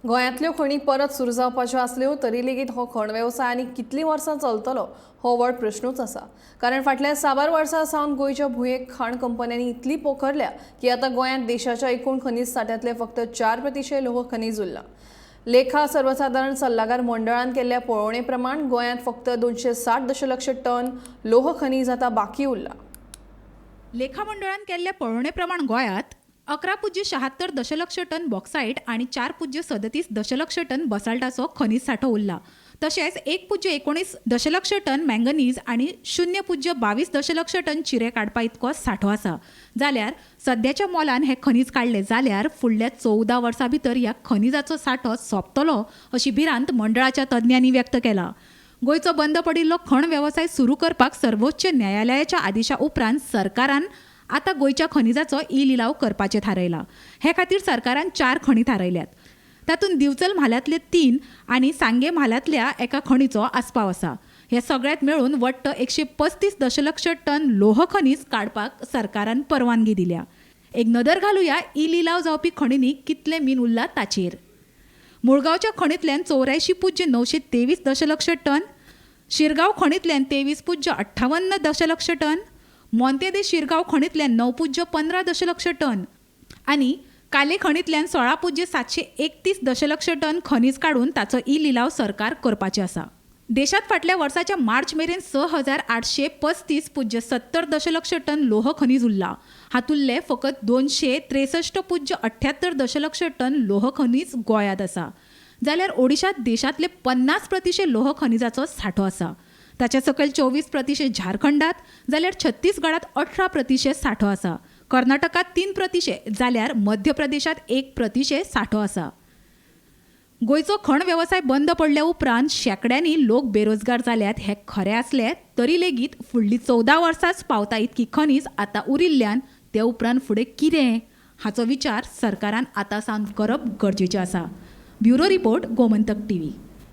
गोंयांतल्यो खणी परत सुरू जावपाच्यो आसल्यो तरी लेगीत हो खण वेवसाय आनी कितलीं वर्सां चलतलो हो व्हड प्रश्नूच आसा. कारण फाटल्या साबार वर्सां सावन गोंयच्या भुंयेक खाण कंपन्यांनी इतली पोखरल्या की आतां गोंयांत देशाच्या एकूण खनिज सांठ्यांतले फक्त 4% लोह खनिज उरला. लेखा सर्वसाधारण सल्लागार मंडळान केल्ल्या पळोवणे प्रमाण गोंयांत फक्त 260 दशलक्ष टन लोह खनिज आतां बाकी उरला. लेखा मंडळान केल्ल्या पळोवणे प्रमाण गोंयांत 11.76 दशलक्ष टन बॉक्सायट आणि 4.37 दशलक्ष टन बसाल्टाचो खनिज सांठो उरला. तशेंच 1.19 दशलक्ष टन मँगनीज आणि 0.22 दशलक्ष टन चिरे काडपा इतको सांठो आसा. जाल्यार सद्याच्या मोलान हे खनिज काडले जाल्यार फुडल्या 14 वर्सां भितर ह्या खनिजाचो सांठो सोंपतलो अशी भिरांत मंडळाच्या तज्ञांनी व्यक्त केला. गोंयचो बंद पडिल्लो खण वेवसाय सुरू करपाक सर्वोच्च न्यायालयाच्या आदेशा उपरांत सरकारान आता गोंयच्या खनिजाचो लिलाव करपाचें थारायलां. हे खातीर सरकारान 4 खणी थारायल्यात. तातूंत दिवचल म्हालांतले 3 आनी सांगे म्हालांतल्या एका खणीचो आस्पाव आसा. हे सगळ्यात मेळून वट्ट 135 दशलक्ष टन लोह खनिज काडपाक सरकारान परवानगी दिल्या. एक नदर घालुया लिलाव जावपी खणींनी कितले मीन उरला ताचेर. मुळगांवच्या खणींतल्यान 84.923 दशलक्ष टन, शिरगांव खणींतल्यान 23.58 दशलक्ष टन, मोंते दे शिरगांव खणींतल्यान 9.15 दशलक्ष टन आनी काले खणींतल्यान 16.731 दशलक्ष टन खनिज काडून ताचो लिलाव सरकार करपाचें आसा. देशांत फाटल्या वर्साच्या मार्च मेरेन 6,835.70 दशलक्ष टन लोह खनिज उरला. हातूंतले फकत 263.78 दशलक्ष टन लोह खनिज गोंयांत आसा. जाल्यार ओडिशांत देशांतले 50% लोह खनिजाचो सांठो आसा. ताच्या सकयल 24% झारखंडात जाल्यार छत्तीसगडात 18% सांठो आसा. कर्नाटकात 3% जाल्यार मध्य प्रदेशात 1% सांठो आसा. गोंयचो खण वेवसाय बंद पडल्या उपरांत शेकड्यांनी लोक बेरोजगार जाल्यात हे खरें आसले तरी लेगीत फुडलीं 14 वर्सांच पावता इतकी खनिज आतां उरिल्ल्यान ते उपरांत फुडें कितें हाचो विचार सरकारान आतां सावन करप गरजेचें आसा. Bureau report, Gomantak TV.